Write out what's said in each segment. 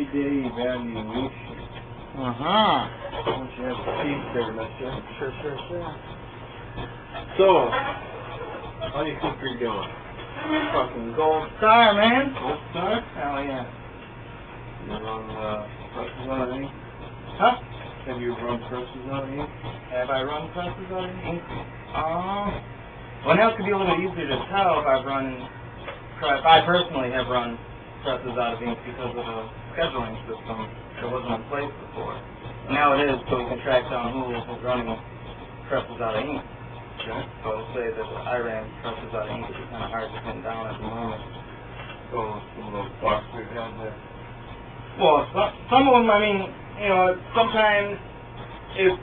everyday evaluation. Once you have a piece there, mister. Sure. So, how do you think you're doing? Fucking gold star, man. Gold star? Hell yeah. You run presses out of ink? Huh? Have you run presses out of ink? Have I run presses out of ink? Well, now it could be a little easier to tell if I personally have run presses out of ink because of the scheduling system that wasn't in place before. Now it is, so we can track down who is running presses out of ink. Okay. So to say that I ran presses out of ink is kind of hard to pin down at the moment. So some of those bucks we've had there. Well, some of them, I mean, sometimes if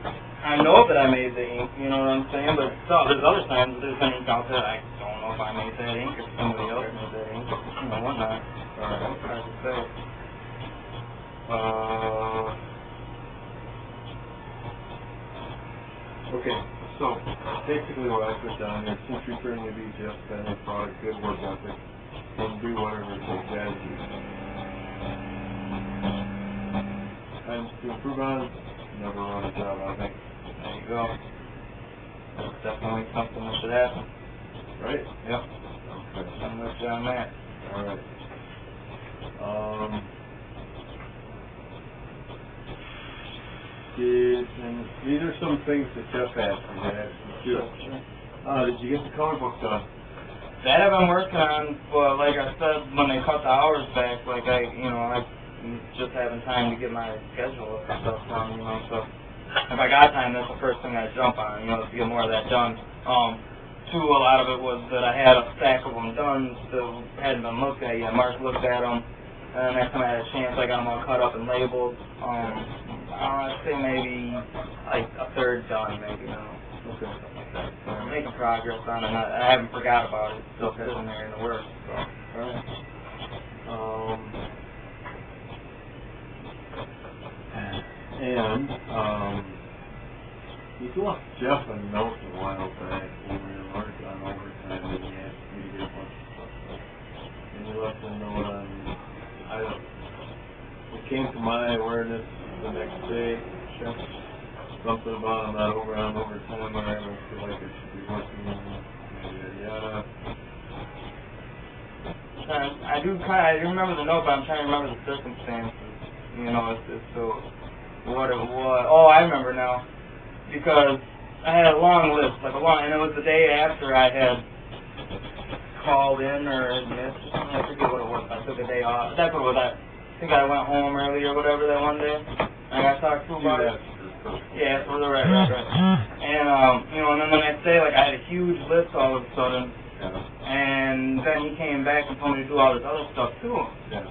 I know that I made the ink, you know what I'm saying, but there's other times there's been ink out there I don't know if I made that ink or somebody else made that ink, whatnot. It's hard to say. Okay, so basically what I put down here, since returning to be Jeff Bennett, product, good work ethic, and do whatever it takes as you. And to improve on it, never run a job, I think. There you go. That's definitely something that should happen. Right? Yep. Okay. I'm with you on that. Alright. These are some things that Jeff asked me to ask you too. Sure. Did you get the color book done? That I've been working on, but like I said, when they cut the hours back, like I'm just having time to get my schedule and stuff done, so if I got time, that's the first thing I jump on, to get more of that done. Too, a lot of it was that I had a stack of them done, still hadn't been looked at yet. Mark looked at them, and next time I had a chance, I got them all cut up and labeled. I'd say maybe like a third done, maybe, Okay. Something like that. So I'm making progress on it. I haven't forgot about it. It's still sitting there in the works. So. Alright. You left Jeff a note a while back when we were working on overtime and he asked me to get a bunch of stuff done. And you left a note on, it came to my awareness the next day, something about I'm not on overtime, or I don't feel like I should be working, yada. I do remember the note, but I'm trying to remember the circumstances. What it was. Oh, I remember now. Because I had a long list, and it was the day after I had called in or had missed or something. I forget what it was. I took a day off. That's what it was. I think I went home early or whatever that one day. I got talked to about it. Yeah, for the right. And, and then the next day, I had a huge list all of a sudden. And then he came back and told me to do all this other stuff too. Yeah.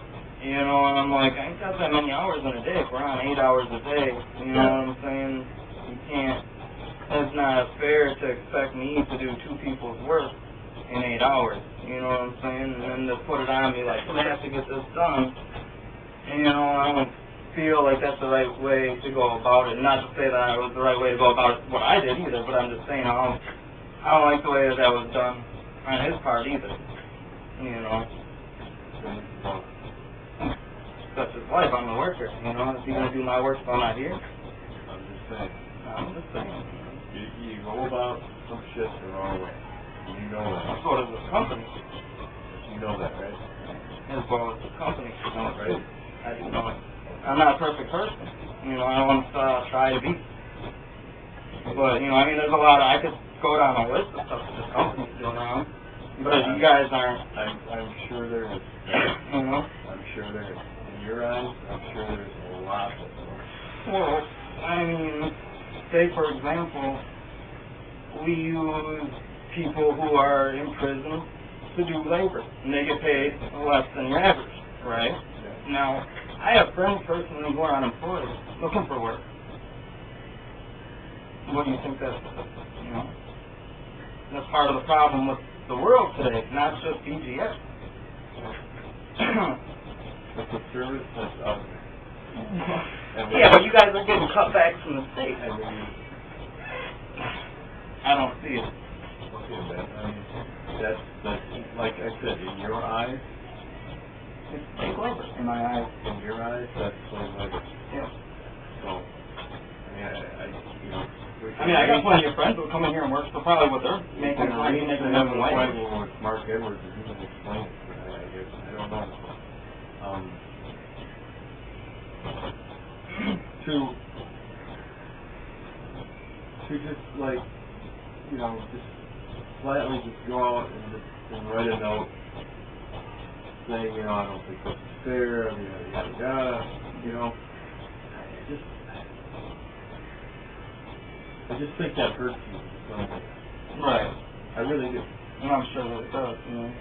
And I'm like, I ain't got that many hours in a day. If we're on 8 hours a day, you know what I'm saying? You can't, it's not fair to expect me to do 2 people's work in 8 hours, you know what I'm saying? And then to put it on me like, we have to get this done. And, I don't feel like that's the right way to go about it. Not to say that it was the right way to go about what I did either, but I'm just saying I don't like the way that was done on his part either, Such is life, I'm the worker, Is he going to do my work if I'm not here? I'm just saying. You go about some shit the wrong way. You know that. So does the company. You know that, right? As well as the company, right? I do know it. I'm not a perfect person. I don't want to try to be. But, there's a lot I could go down a list of stuff that this company's doing wrong. But you guys aren't. I'm sure there is. I'm sure there is. In your eyes, I'm sure there's a lot of them. Well, say for example, we use people who are in prison to do labor, and they get paid less than your average, right? Yeah. Now, I have friends personally who are unemployed, looking for work. What do you think that's, That's part of the problem with the world today, not just BGS. It's a service that's out there. Yeah, but you guys are getting cut back from the state. I don't see it. Okay, man. That's like I said, in your eyes, It's slave labor in my eyes. In your eyes, that's slave labor. Yeah. So, I mean, I got plenty of friends who come in here and work for probably what they're making, or making minimum wage. With Mark Edwards, and he can explain it. I don't know. To just like, just flatly just go out and write a note saying, I don't think this is fair, yada yada, I just think that hurts you. Right. I really do. And I'm sure that it does, And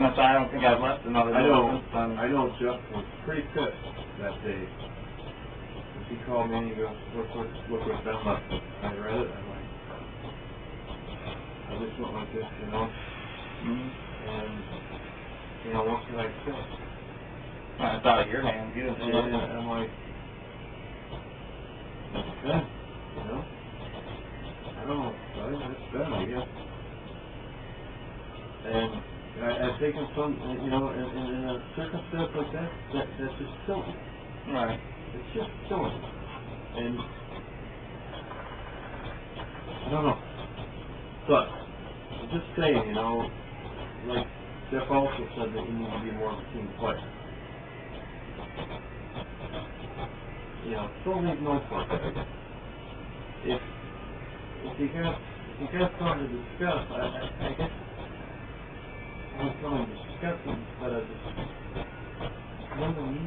that's why I don't think I've left another note since then. I know Jeff was pretty pissed that day. He called me and he goes, look what Ben left. I read it, I'm like, I just went like this, Mm-hmm. And, what can I say? It's out of your hands, you didn't say it. And I'm like, that's Ben, I don't know, that's Ben, I guess. And I think in some, in a circumstance like that, that's just silly. Right. It's just silly. And I don't know. But I'm just saying, like Jeff also said that you need to be more of a team player. Don't leave no for it. If you got something to discuss, I guess I would come and discuss it instead of just come to me.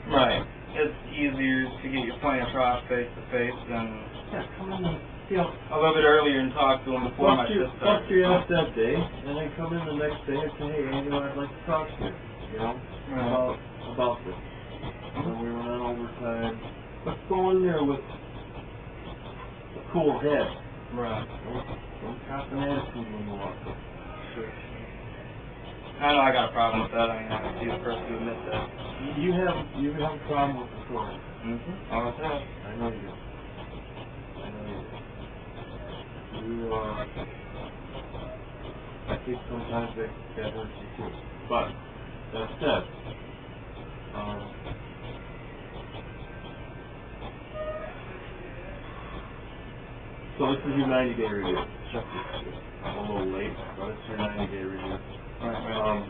Right. It's easier to get your point across face to face than come in and, a little bit earlier and talk to him before my shift starts. Bust your ass that day, and then come in the next day and say, hey, I'd like to talk to you, about this. We went on overtime. Let's go in there with a cool head. Right. Don't cop an attitude when you walk in. Sure. I know I got a problem with that. I mean, I can see the first to admit that. You have a problem with authority. Mm-hmm. All the time. I know you do. I think sometimes that hurts you too. But that said, so this is your 90-day review. I'm a little late, but it's your 90-day review. Right.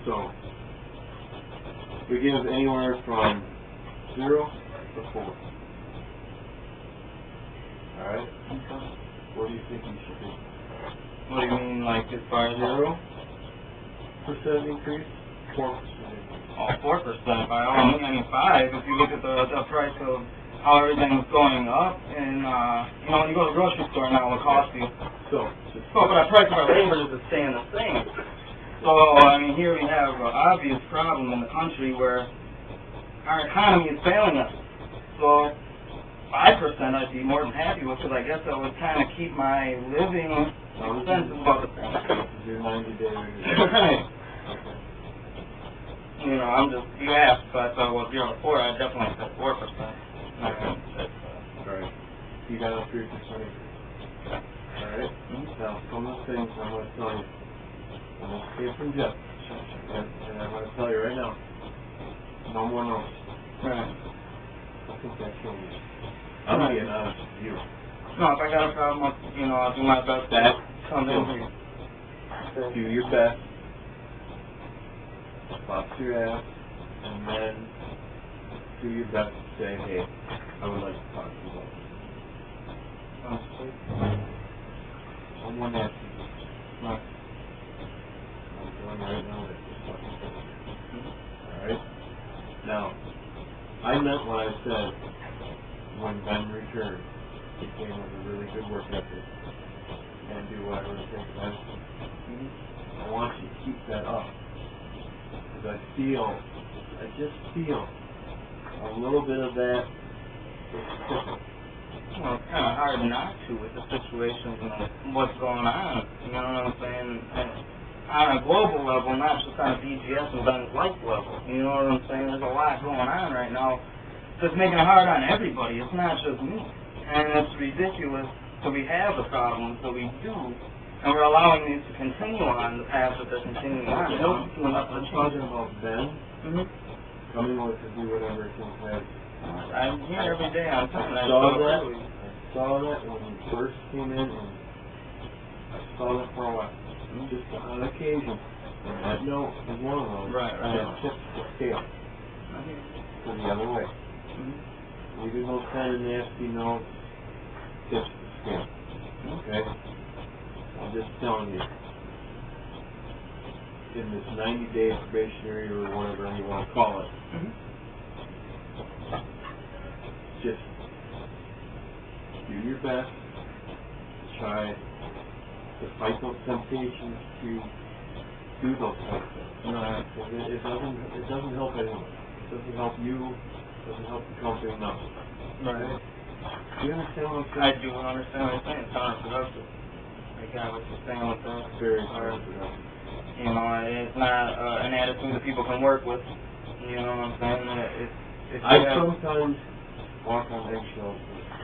So we give anywhere from 0 to 4. Alright? Okay. What do you think you should do? What do you mean, like, as far as 0% increase? 4% increase? Oh, 4% by all means. I mean, 5 if you look at the price of how everything's going up. And, when you go to the grocery store now, it'll cost you. But the price of our labor is staying the same. So, I mean, here we have an obvious problem in the country where our economy is failing us. So 5% I'd be more than happy with, because I guess that would kind of keep my living expenses about the same. This is your 90-day review. Right. Okay. You asked, so I thought, well, 0 to 4, I'd definitely say 4%. Alright. You got a 3% increase. Alright? Now, some of the things I'm going to tell you, and this came from Jeff, and I'm going to tell you right now, no more notes. Right. I think that's what it is. I'm being honest with you. No, if I got a problem, I'll do my best to come in here. Do your best. Bust your ass. And then do your best to say, hey, I would like to talk to you about this. Honestly. Someone has to. Right. I'm going right now that this fucking thing. Alright? Now, I meant what I said when Ben returned. He came with a really good work ethic and do whatever it takes. I want you to keep that up. Because I just feel a little bit of that is tipping. Well, it's kind of hard not to with the situations and what's going on. You know what I'm saying? And on a global level, not just on a BGS and Ben's life level. You know what I'm saying? There's a lot going on right now that's making it hard on everybody. It's not just me. And it's ridiculous that we have the problems that we do And we're allowing these to continue on the path that they're continuing on. You know, I'm talking about Ben coming with to do whatever it takes to have. I'm here every day. I'm telling you. I saw that when he first came in, and I saw that for a while. Just on occasion. And that note is one of those. Right. That tips the scale. To the other way. Even those kind of nasty notes tips the scale. Okay? I'm just telling you. In this 90-day probationary or whatever you want to call it, just do your best to try to fight those temptations to do those kind of things. It doesn't help anyone. It doesn't help you. It doesn't help the company. Nothing. Right. Do you understand what I'm saying? I do understand what you're saying. It's counterproductive. I got what you're saying with that. Very counterproductive. You know, it's not an attitude that people can work with. You know what I'm saying? I sometimes walk on eggshells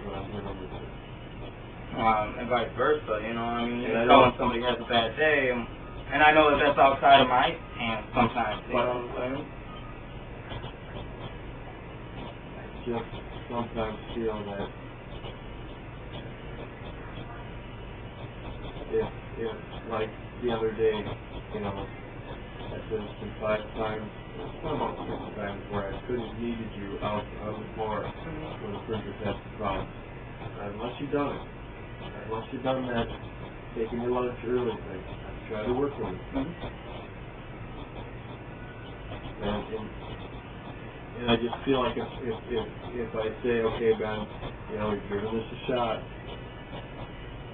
when I'm doing this. And vice versa, you know. I mean, you can tell when somebody has a bad day, and I know that that's outside of my hands sometimes. You know what I'm saying? I just sometimes feel that if like the other day, you know, I said it's been 5 times, it's been about 6 times where I could have needed you out on the floor when the printers had some problems. Unless you've done it. Unless you've done that, taking your lunch early thing, try to work with it. And I just feel like if I say, okay, Ben, you know, we've given this a shot,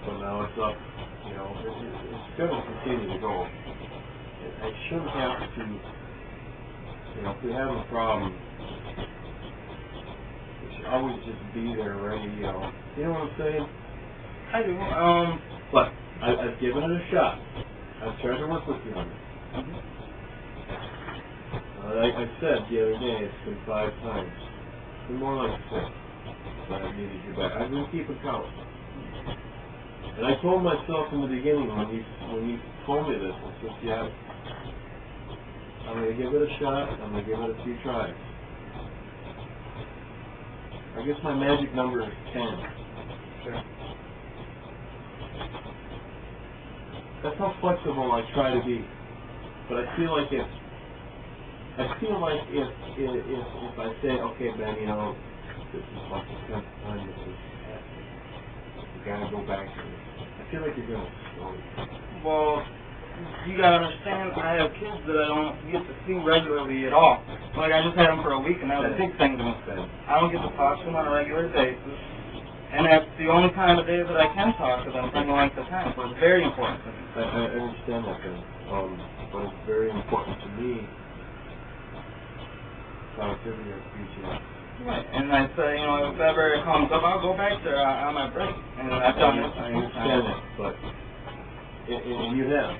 so now it's up, you know, it's going to continue to go. I shouldn't have to, you know, if we have a problem, we should always just be there ready, you know. You know what I'm saying? I do. But I've given it a shot. I've tried to work with you on it. Like I said the other day, it's been 5 times. It's been more like 6 that I needed you back. I've been keeping count. And I told myself in the beginning when you told me this, I said, yeah, I'm going to give it a shot. I'm going to give it a few tries. I guess my magic number is 10. Sure. That's how flexible I try to be. But I feel like if I say, okay, Ben, you know, this is like the 10th time this is happening. You gotta go back to this. I feel like you're gonna slow. Well, you gotta understand, I have kids that I don't get to see regularly at all. Like, I just had them for a week, and that was a big thing to me. I don't get to talk to them on a regular basis. And that's the only time of day that I can talk to them for any length of time, so it's very important to me. I understand that, Ben. But it's very important to me. Positivity of future. Right, and I say, you know, if ever it comes up, I'll go back there on my break. And I've done this. I understand that, but and you have.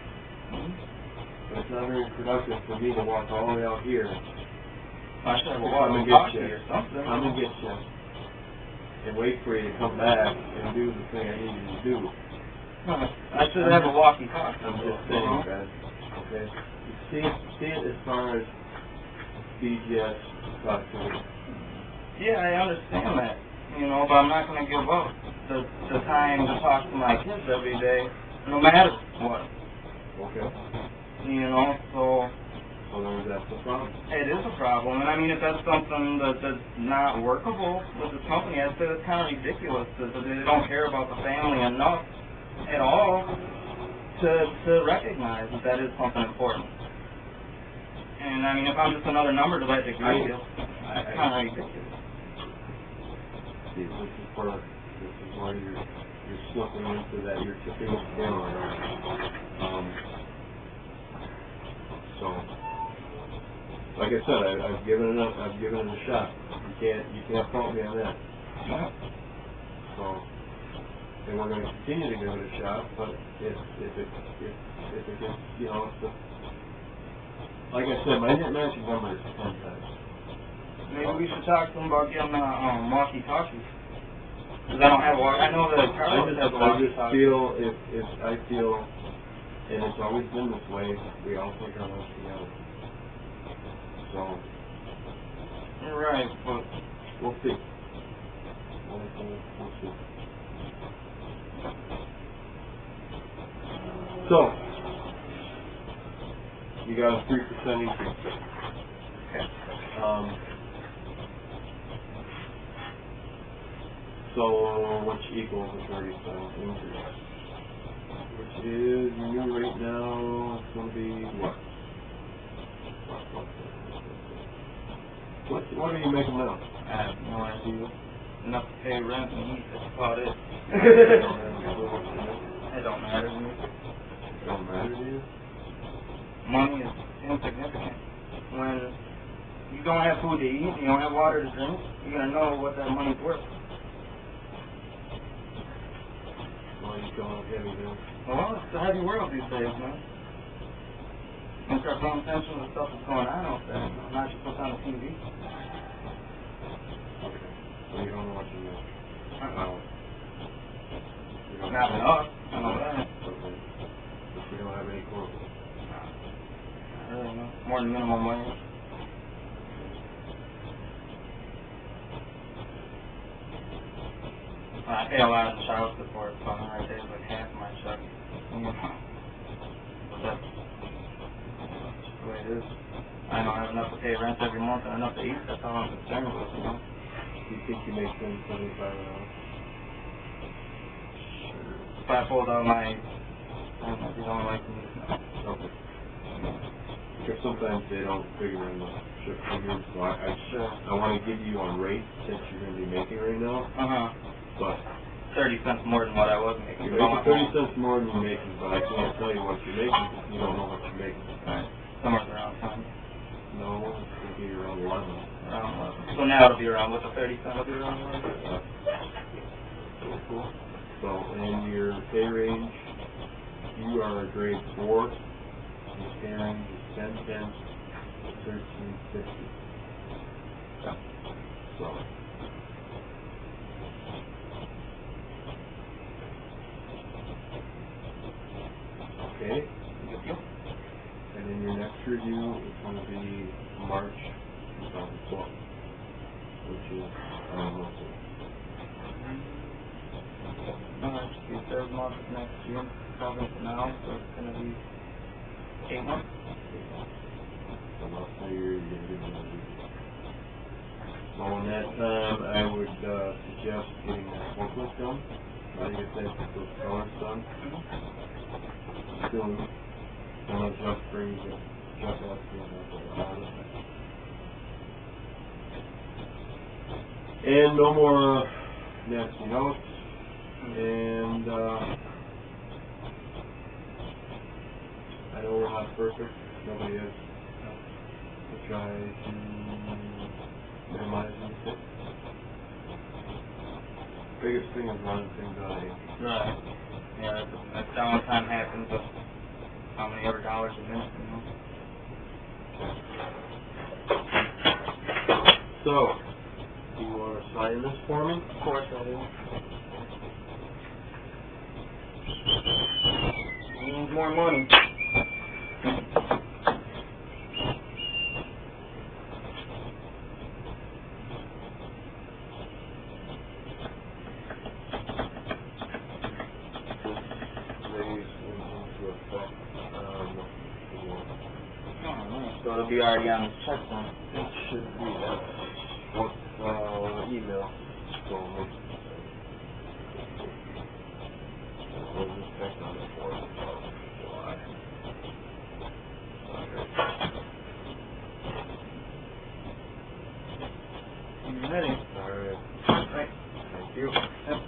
But it's not very productive for me to walk all the way out here. I should have Come and get you. Come and get you. And wait for you to come back and do the thing I need you to do. I should have a walkie-talkie. I'm just saying, guys. Okay? You see it as far as BGS productivity. Yeah, I understand that. You know, but I'm not going to give up the time to talk to my kids every day, no matter what. Okay. You know, so... Well, then that's the problem. It is a problem, and I mean, if that's something that's not workable with this company, I'd say that's kind of ridiculous, that they don't care about the family enough at all to recognize that that is something important. And I mean, if I'm just another number to that degree, that's kind of ridiculous. See, this is where you're slipping into that, you're tipping the scale. So, like I said, I've given it a shot. You can't fault me on that. Yeah. So, and we're going to continue to give it a shot. But if it gets, you know, like I said, my net magic number is 10 times. Maybe we should talk to them about getting walkie-talkies. Because I don't have water. I know that Carlos has a I water just supply. feel, if I feel, and it's always been this way, we all take our lives together. So, Right, but we'll see. We'll see. So, you got a 3% increase. So, which equals a 30% increase, which is new right now. It's going to be what? What are you making now? I have no idea. Enough to pay rent and heat, that's about it. It don't matter to me. It don't matter to you? Money is insignificant. When you don't have food to eat and you don't have water to drink, you're going to know what that money's worth. Well, you don't have anything. Well, it's a heavy world these days, man. You start paying attention to stuff that's going on out there, not just what's on the TV. Okay. Well, you don't know what you make. You don't Not enough, I know that. Okay. But you don't have any clothes. I don't know. More than minimum wage. I pay a lot in child support, so right there is like half my check. But that's just the way it is. I don't have enough to pay rent every month and enough to eat. That's all I'm concerned with, you know. You think you make $75 an hour? If I pulled out my, I don't know if you don't like me, no. Okay. Because sometimes they don't figure in the shift figures, so I want to give you a rate that you're going to be making right now. But 30 cents more than what I was making. you're making 30 cents more than you're making, but I can't tell you what you're making because you don't know what you're making. Right. Somewhere around 10. No, it's going to be around 11. Around 11. So now it'll be around, with the 30 cents, it'll be around 11. Cool. So, in your pay range, you are a grade 4. Your pay range is 1010 to 1350. So, okay. And then your next review is going to be March 2012, which is monthly. The third month of next June, 7th now, so it's going to be 8 months. So last year you're going to get another review. So in that time, I would suggest getting that forklift done. Try to get those colors done soon. I know Jeff brings it. Jeff asked me about that. And no more nasty notes. And I know we're not perfect. Nobody is. We try to minimize mistakes. Biggest thing is running things out of hand. Right. Yeah, that downtime happens with how many ever dollars a minute, you know. So, do you want to sign this for me? Of course I do. Means more money. So it'll be already on the check then. It should be that. What email? So we'll just check on the 4th of July. You ready? Alright. Right. Thank you. Yep.